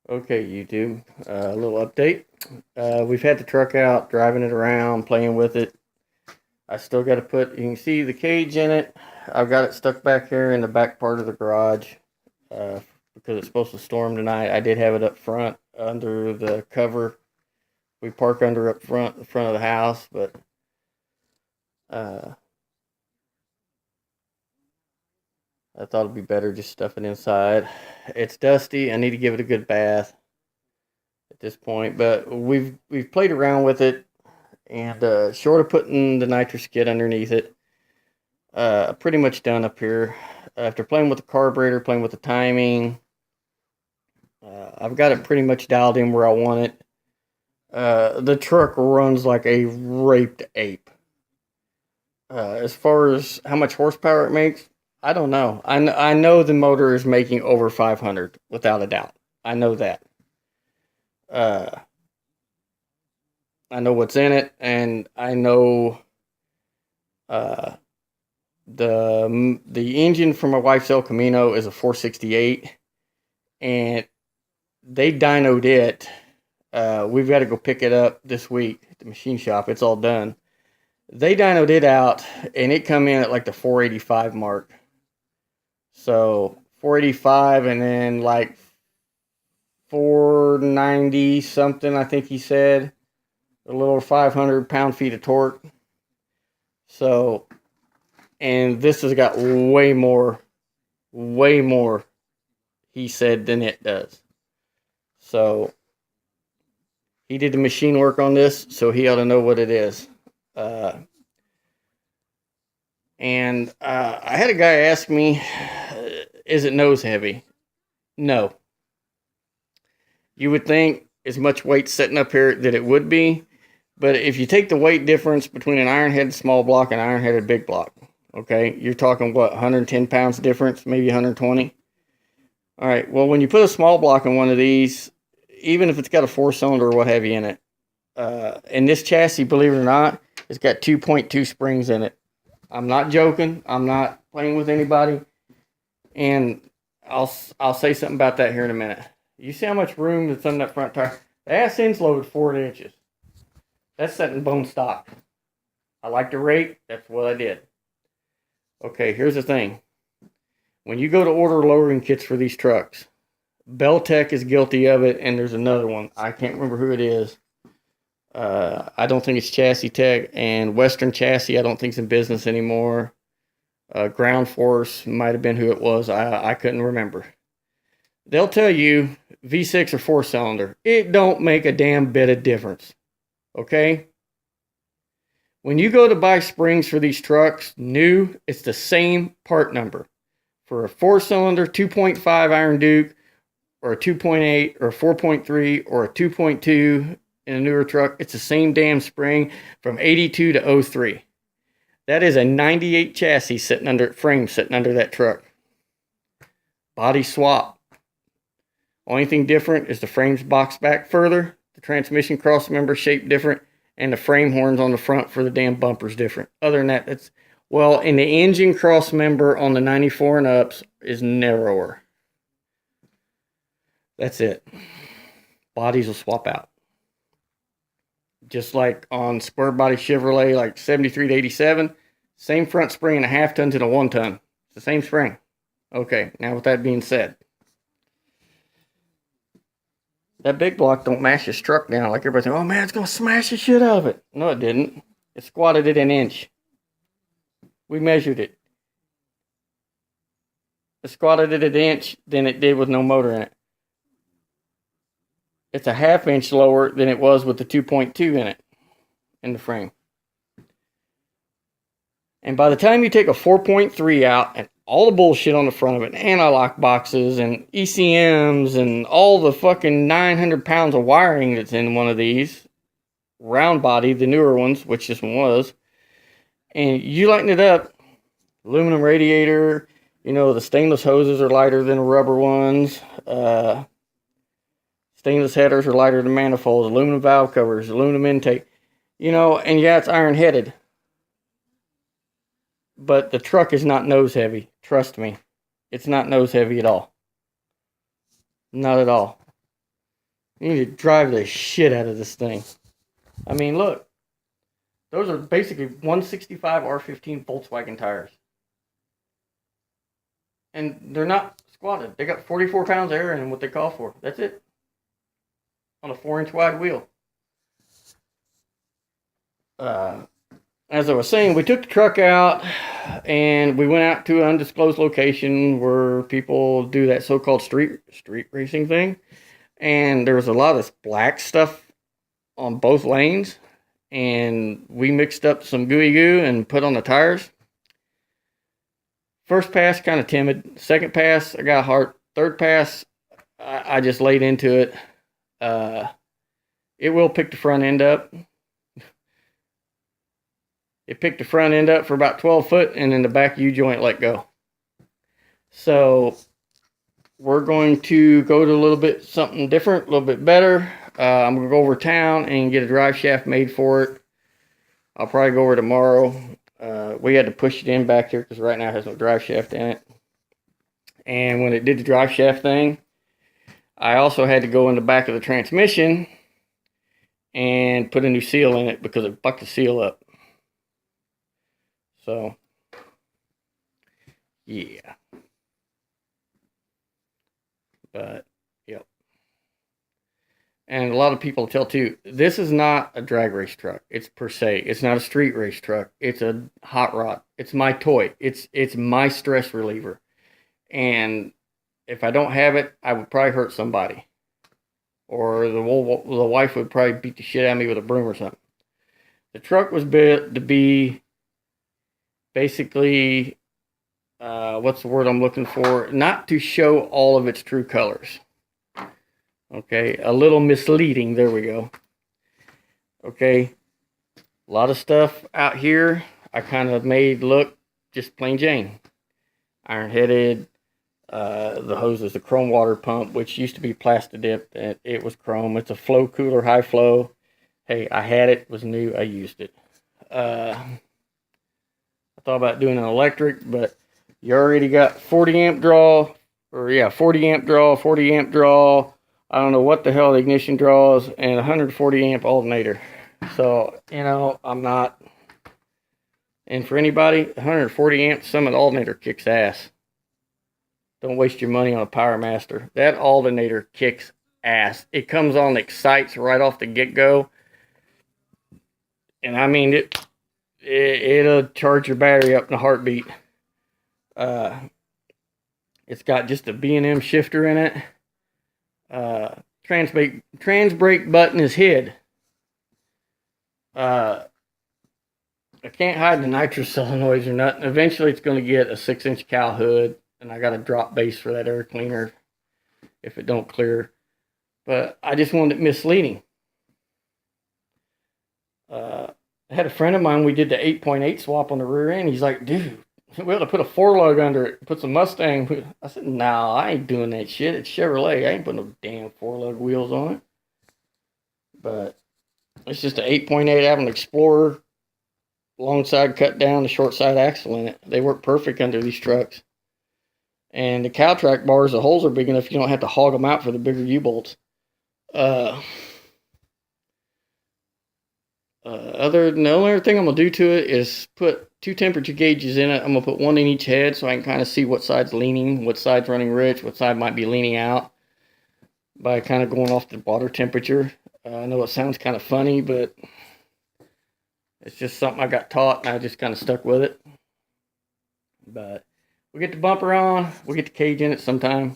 Okay, YouTube. A little update. We've had the truck out, driving it around, playing with it. I still got to you can see the cage in it. I've got it stuck back here in the back part of the garage uh, because it's supposed to storm tonight. I did have it up front under the cover. We park under up front, the front of the house, but uh, I thought it'd be better just stuffing inside. It's dusty. I need to give it a good bath at this point, but we've played around with it. And short of putting the nitrous skid underneath it, pretty much done up here. After playing with the carburetor, playing with the timing, I've got it pretty much dialed in where I want it. The truck runs like a raped ape. As far as how much horsepower it makes, I don't know. I know the motor is making over 500 without a doubt. I know that. Uh, I know what's in it, and I know uh, the engine for my wife's El Camino is a 468, and they dynoed it. We've got to go pick it up this week at the machine shop. It's all done. They dynoed it out, and it come in at like the 485 mark. So 485, and then like 490 something. I think he said a little 500 pound-feet of torque. So, and this has got way more, he said, than it does. So, he did the machine work on this, so he ought to know what it is. I had a guy ask me, is it nose heavy? No. You would think as much weight sitting up here that it would be, but if you take the weight difference between an iron-headed small block and iron-headed big block, okay, you're talking what, 110 pounds difference, maybe 120? All right, well, when you put a small block in one of these, even if it's got a four-cylinder or what have you in it, and this chassis, believe it or not, it's got 2.2 springs in it. I'm not joking. I'm not playing with anybody. And I'll say something about that here in a minute. You see how much room that's on that front tire? The ass end's loaded 4 inches. That's setting bone stock. I like the rate. That's what I did. Okay, here's the thing. When you go to order lowering kits for these trucks, Beltec is guilty of it, and there's another one. I can't remember who it is. I don't think it's Chassis Tech, and Western Chassis I don't think is in business anymore. Ground Force might have been who it was. I couldn't remember. They'll tell you V6 or 4-cylinder. It don't make a damn bit of difference. Okay? When you go to buy springs for these trucks, new, it's the same part number. For a 4-cylinder 2.5 Iron Duke, or a 2.8, or a 4.3, or a 2.2 in a newer truck, it's the same damn spring from 82 to 03. That is a 98 chassis sitting under that truck. Body swap. Only thing different is the frame's boxed back further, the transmission cross member shaped different, and the frame horns on the front for the damn bumpers different. Other than that, and the engine cross member on the 94 and ups is narrower. That's it. Bodies will swap out. Just like on square body Chevrolet, like 73 to 87, same front spring and a half ton to the 1 ton. It's the same spring. Okay, now with that being said, that big block don't mash this truck down like everybody's saying, oh man, it's going to smash the shit out of it. No, it didn't. It squatted it an inch. We measured it. It squatted it an inch than it did with no motor in it. It's a ½ inch lower than it was with the 2.2 in it, in the frame. And by the time you take a 4.3 out and all the bullshit on the front of it, anti-lock boxes and ECMs and all the fucking 900 pounds of wiring that's in one of these, round body, the newer ones, which this one was, and you lighten it up, aluminum radiator, the stainless hoses are lighter than the rubber ones, stainless headers are lighter than manifolds, aluminum valve covers, aluminum intake, and yeah, it's iron headed. But the truck is not nose heavy. Trust me. It's not nose heavy at all. Not at all. You need to drive the shit out of this thing. I mean, look. Those are basically 165 R15 Volkswagen tires. And they're not squatted. They got 44 pounds of air in what they call for. That's it. On a 4-inch wide wheel. As I was saying, we took the truck out and we went out to an undisclosed location where people do that so-called street racing thing. And there was a lot of black stuff on both lanes. And we mixed up some gooey goo and put on the tires. First pass, kind of timid. Second pass, I got hard. Third pass, I just laid into it. It will pick the front end up. It picked the front end up for about 12 foot, and then the back U-joint let go. So we're going to go to a little bit something different, a little bit better. I'm going to go over town and get a drive shaft made for it. I'll probably go over tomorrow. We had to push it in back here because right now it has no drive shaft in it. And when it did the drive shaft thing, I also had to go in the back of the transmission and put a new seal in it because it bucked the seal up. So, yeah. But, yep. And a lot of people tell too, this is not a drag race truck. It's per se. It's not a street race truck. It's a hot rod. It's my toy. It's my stress reliever. And if I don't have it, I would probably hurt somebody. Or the wife would probably beat the shit out of me with a broom or something. The truck was built to be basically, what's the word I'm looking for? Not to show all of its true colors. Okay, a little misleading. There we go. Okay, a lot of stuff out here I kind of made look just plain Jane. Iron headed. The hose is a chrome water pump, which used to be plastic dipped, and it was chrome. It's a flow cooler, high flow. Hey, I had it. It was new. I used it. I thought about doing an electric, but you already got 40 amp draw, 40 amp draw, 40 amp draw. I don't know what the hell the ignition draws, and 140 amp alternator. So, I'm not. And for anybody, 140 amp Summit alternator kicks ass. Don't waste your money on a Power Master. That alternator kicks ass. It comes on, excites right off the get-go. And I mean, it'll charge your battery up in a heartbeat. It's got just a B&M shifter in it. Trans brake button is hid. I can't hide the nitro solenoids or nothing. Eventually it's going to get a 6-inch cowl hood, and I got a drop base for that air cleaner if it don't clear. But I just wanted it misleading. I had a friend of mine, we did the 8.8 swap on the rear end. He's like, dude, we ought to put a 4-lug under it, put some Mustang. I said, no, I ain't doing that shit. It's Chevrolet. I ain't putting no damn 4-lug wheels on it. But it's just an 8.8 Avalon Explorer, long side cut down, the short side axle in it. They work perfect under these trucks. And the cow track bars, the holes are big enough you don't have to hog them out for the bigger U-bolts. The only other thing I'm going to do to it is put 2 temperature gauges in it. I'm going to put one in each head so I can kind of see what side's leaning, what side's running rich, what side might be leaning out by kind of going off the water temperature. I know it sounds kind of funny, but it's just something I got taught and I just kind of stuck with it. But we get the bumper on, we get the cage in it sometime.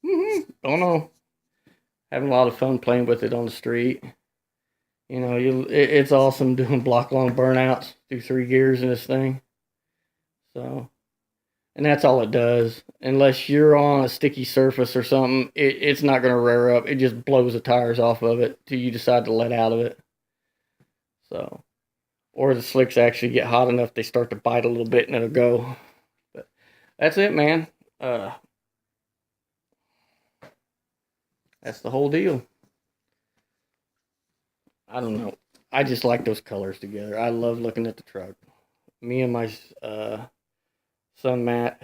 Don't know. Having a lot of fun playing with it on the street. It's awesome doing block long burnouts through 3 gears in this thing. So, and that's all it does. Unless you're on a sticky surface or something, it's not going to rear up. It just blows the tires off of it till you decide to let out of it. So, or the slicks actually get hot enough they start to bite a little bit and it'll go. But that's it, man. That's the whole deal. I don't know. I just like those colors together. I love looking at the truck. Me and my son Matt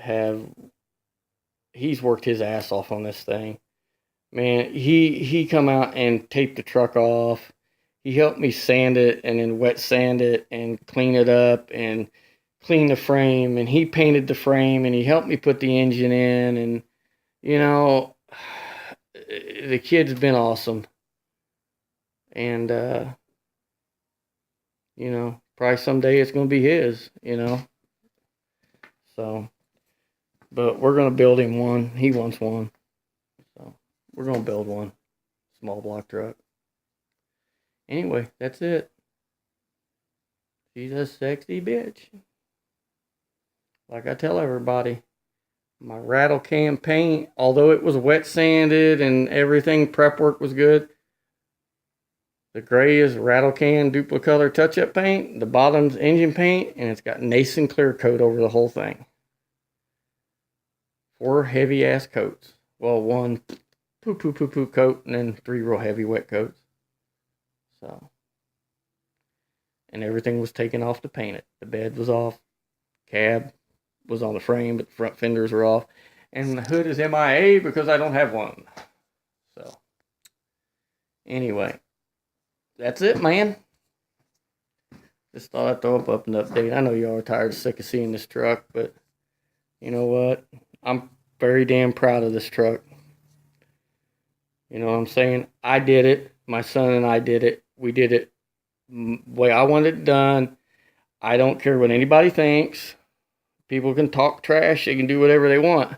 he's worked his ass off on this thing. Man, he come out and taped the truck off. He helped me sand it and then wet sand it and clean it up and clean the frame, and he painted the frame and he helped me put the engine in, and you know, the kid's been awesome. And you know, probably someday it's gonna be his, you know. So but we're gonna build him one. He wants one. So we're gonna build one. Small block truck. Anyway, that's it. She's a sexy bitch. Like I tell everybody, my rattle can paint, although it was wet sanded and everything, prep work was good. The gray is rattle can duplicolor touch-up paint. The bottom's engine paint, and it's got Nason clear coat over the whole thing. 4 heavy-ass coats. Well, 1 poo coat, and then 3 real heavy wet coats. So, and everything was taken off to paint it. The bed was off. Cab was on the frame, but the front fenders were off. And the hood is MIA because I don't have one. So, anyway, that's it, man. Just thought I'd throw up an update. I know y'all are tired, sick of seeing this truck, but you know what? I'm very damn proud of this truck. You know what I'm saying? I did it. My son and I did it. We did it the way I wanted it done. I don't care what anybody thinks. People can talk trash. They can do whatever they want.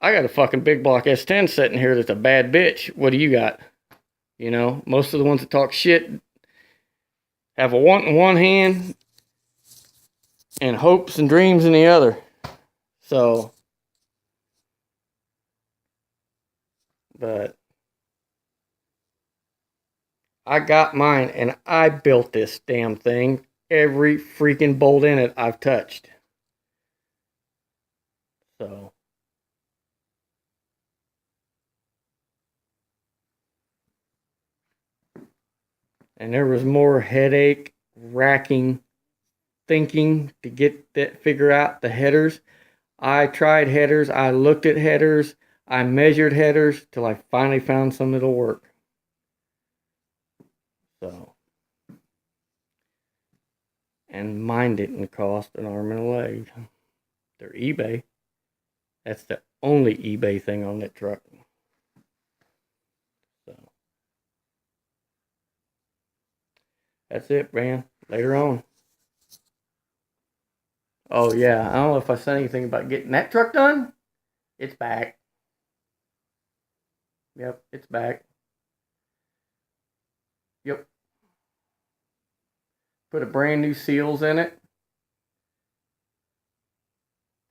I got a fucking big block S10 sitting here that's a bad bitch. What do you got? You know, most of the ones that talk shit have a want in one hand and hopes and dreams in the other. So, but I got mine and I built this damn thing. Every freaking bolt in it I've touched. So, and there was more headache racking thinking to get that, figure out the headers. I tried headers, I looked at headers, I measured headers till I finally found some that'll work. So, and mine didn't cost an arm and a leg. They're eBay. That's the only eBay thing on that truck. So, that's it, man. Later on. Oh, yeah. I don't know if I said anything about getting that truck done. It's back. Yep, it's back. Yep. Put a brand new seals in it.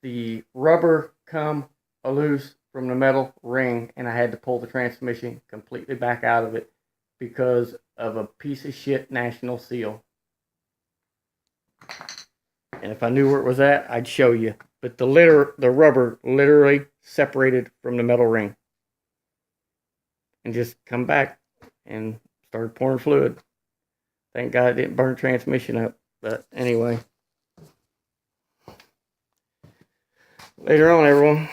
The rubber come loose from the metal ring, and I had to pull the transmission completely back out of it because of a piece of shit national seal. And if I knew where it was at, I'd show you. But the rubber literally separated from the metal ring. And just come back and started pouring fluid. Thank God it didn't burn transmission up. But anyway. Later on, everyone.